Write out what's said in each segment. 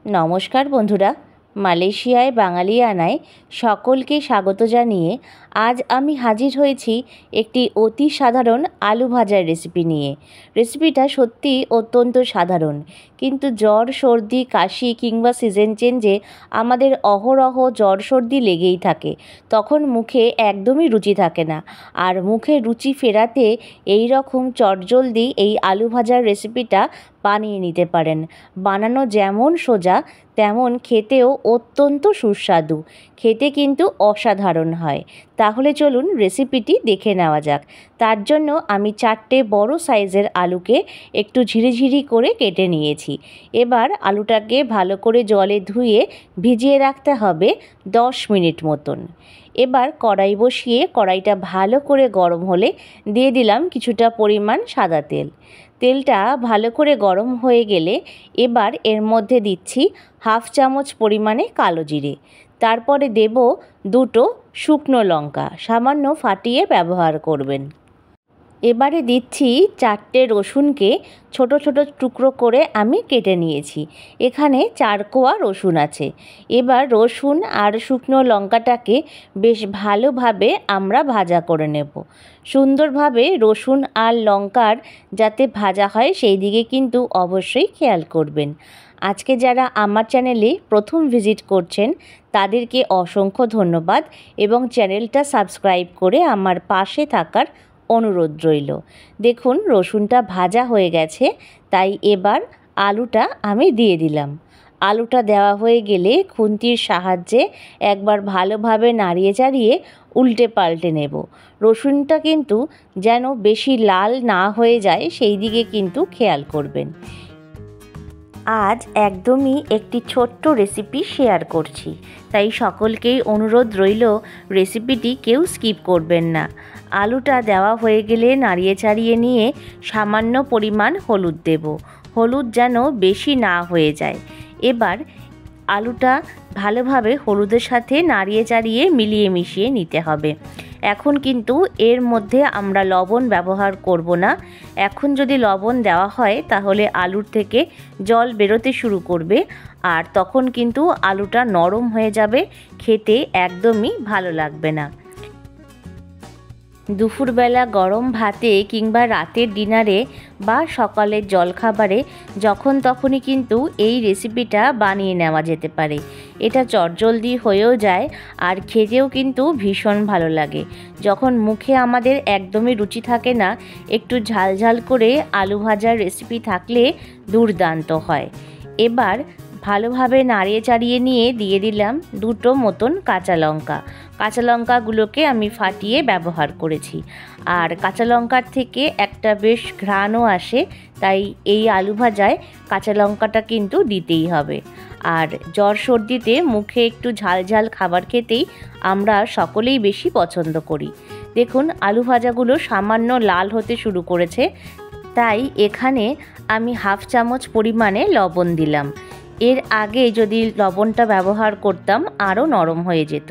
নমস্কার বন্ধুরা, মালয়েশিয়ায় বাঙালিয়ানায় সকলকে স্বাগত জানিয়ে আজ আমি হাজির হয়েছি একটি অতি সাধারণ আলু ভাজার রেসিপি নিয়ে। রেসিপিটা সত্যিই অত্যন্ত সাধারণ, কিন্তু জ্বর, সর্দি, কাশি কিংবা সিজন চেঞ্জে আমাদের অহরহ জ্বর সর্দি লেগেই থাকে। তখন মুখে একদমই রুচি থাকে না, আর মুখে রুচি ফেরাতে এই রকম চটজলদি এই আলু ভাজার রেসিপিটা বানিয়ে নিতে পারেন। বানানো যেমন সোজা তেমন খেতেও অত্যন্ত সুস্বাদু, খেতে কিন্তু অসাধারণ হয়। তাহলে চলুন রেসিপিটি দেখে নেওয়া যাক। তার জন্য আমি 4টে বড় সাইজের আলুকে একটু ঝিরিঝিরি করে কেটে নিয়েছি। এবার আলুটাকে ভালো করে জলে ধুয়ে ভিজিয়ে রাখতে হবে 10 মিনিট মতন। এবার কড়াই বসিয়ে কড়াইটা ভালো করে গরম হলে দিয়ে দিলাম কিছুটা পরিমাণ সাদা তেল। তেলটা ভালো করে গরম হয়ে গেলে এবার এর মধ্যে দিচ্ছি হাফ চামচ পরিমাণে কালো জিরে, তারপরে দেব 2টো শুকনো লঙ্কা, সামান্য ফাটিয়ে ব্যবহার করবেন। এবারে দিচ্ছি 4টে রসুনকে ছোট ছোট টুকরো করে আমি কেটে নিয়েছি। এখানে 4 কোয়া রসুন আছে। এবার রসুন আর শুকনো লঙ্কাটাকে বেশ ভালোভাবে আমরা ভাজা করে নেব। সুন্দরভাবে রসুন আর লঙ্কার যাতে ভাজা হয় সেই দিকে কিন্তু অবশ্যই খেয়াল করবেন। আজকে যারা আমার চ্যানেলে প্রথম ভিজিট করছেন তাদেরকে অসংখ্য ধন্যবাদ এবং চ্যানেলটা সাবস্ক্রাইব করে আমার পাশে থাকার অনুরোধ রইল। দেখুন রসুনটা ভাজা হয়ে গেছে, তাই এবার আলুটা আমি দিয়ে দিলাম। আলুটা দেওয়া হয়ে গেলে খুন্তির সাহায্যে একবার ভালোভাবে নাড়িয়ে চাড়িয়ে উল্টে পাল্টে নেব। রসুনটা কিন্তু যেন বেশি লাল না হয়ে যায় সেই দিকে কিন্তু খেয়াল করবেন। আজ একদমই একটি ছোট্ট রেসিপি শেয়ার করছি, তাই সকলকেই অনুরোধ রইল রেসিপিটি কেউ স্কিপ করবেন না। আলুটা দেওয়া হয়ে গেলে নাড়িয়ে চাড়িয়ে নিয়ে সামান্য পরিমাণ হলুদ দেব। হলুদ যেন বেশি না হয়ে যায়। এবার আলুটা ভালোভাবে হলুদের সাথে নাড়িয়ে চাড়িয়ে মিলিয়ে মিশিয়ে নিতে হবে। এখন কিন্তু এর মধ্যে আমরা লবণ ব্যবহার করব না। এখন যদি লবণ দেওয়া হয় তাহলে আলুর থেকে জল বেরোতে শুরু করবে, আর তখন কিন্তু আলুটা নরম হয়ে যাবে, খেতে একদমই ভালো লাগবে না। দুপুরবেলা গরম ভাতে কিংবা রাতের ডিনারে বা সকালের জলখাবারে যখন তখনই কিন্তু এই রেসিপিটা বানিয়ে নেওয়া যেতে পারে। এটা চটজলদি হয়েও যায় আর খেতেও কিন্তু ভীষণ ভালো লাগে। যখন মুখে আমাদের একদমই রুচি থাকে না, একটু ঝালঝাল করে আলু ভাজার রেসিপি থাকলে দুর্দান্ত হয়। এবার ভালোভাবে নাড়িয়ে চাড়িয়ে নিয়ে দিয়ে দিলাম 2টো মতন কাঁচা লঙ্কা। কাঁচা লঙ্কাগুলোকে আমি ফাটিয়ে ব্যবহার করেছি, আর কাঁচা লঙ্কার থেকে একটা বেশ ঘ্রাণও আসে, তাই এই আলু ভাজায় কাঁচা লঙ্কাটা কিন্তু দিতেই হবে। আর জ্বর সর্দিতে মুখে একটু ঝালঝাল খাবার খেতেই আমরা সকলেই বেশি পছন্দ করি। দেখুন আলু ভাজাগুলো সামান্য লাল হতে শুরু করেছে, তাই এখানে আমি হাফ চামচ পরিমাণে লবণ দিলাম। এর আগে যদি লবণটা ব্যবহার করতাম আরও নরম হয়ে যেত।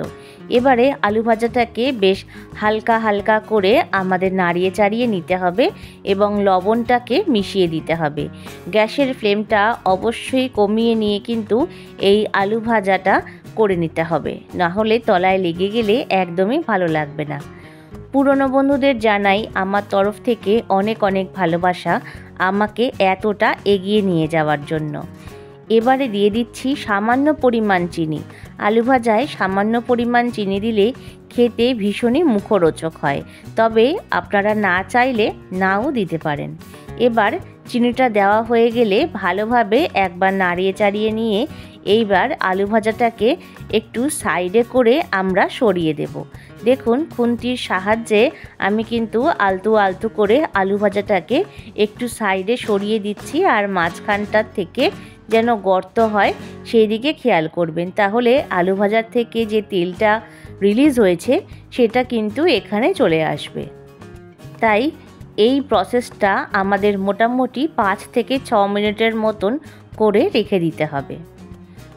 এবারে আলু ভাজাটাকে বেশ হালকা হালকা করে আমাদের নাড়িয়ে চাড়িয়ে নিতে হবে এবং লবণটাকে মিশিয়ে দিতে হবে। গ্যাসের ফ্লেমটা অবশ্যই কমিয়ে নিয়ে কিন্তু এই আলু ভাজাটা করে নিতে হবে, না হলে তলায় লেগে গেলে একদমই ভালো লাগবে না। পুরনো বন্ধুদের জানাই আমার তরফ থেকে অনেক অনেক ভালোবাসা আমাকে এতটা এগিয়ে নিয়ে যাওয়ার জন্য। এবারে দিয়ে দিচ্ছি সামান্য পরিমাণ চিনি। আলু ভাজায় সামান্য পরিমাণ চিনি দিলে খেতে ভীষণই মুখরোচক হয়, তবে আপনারা না চাইলে নাও দিতে পারেন। এবার চিনিটা দেওয়া হয়ে গেলে ভালোভাবে একবার নাড়িয়ে চাড়িয়ে নিয়ে এইবার আলু ভাজাটাকে একটু সাইডে করে আমরা সরিয়ে দেব। দেখুন খুন্তির সাহায্যে আমি কিন্তু আলতু আলতু করে আলু ভাজাটাকে একটু সাইডে সরিয়ে দিচ্ছি, আর মাঝখানটার থেকে যেন গর্ত হয় সেই দিকে খেয়াল করবেন, তাহলে আলু ভাজার থেকে যে তেলটা রিলিজ হয়েছে সেটা কিন্তু এখানে চলে আসবে। তাই এই প্রসেসটা আমাদের মোটামুটি 5 থেকে 6 মিনিটের মতন করে রেখে দিতে হবে।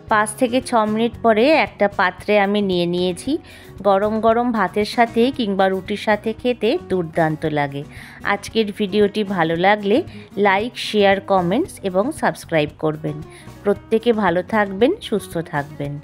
5 থেকে 6 মিনিট পরে একটা পাত্রে আমি নিয়ে নিয়েছি। গরম গরম ভাতের সাথে কিংবা রুটির সাথে খেতে দুর্দান্ত লাগে। আজকের ভিডিওটি ভালো লাগলে লাইক, শেয়ার, কমেন্টস এবং সাবস্ক্রাইব করবেন। প্রত্যেকে ভালো থাকবেন, সুস্থ থাকবেন।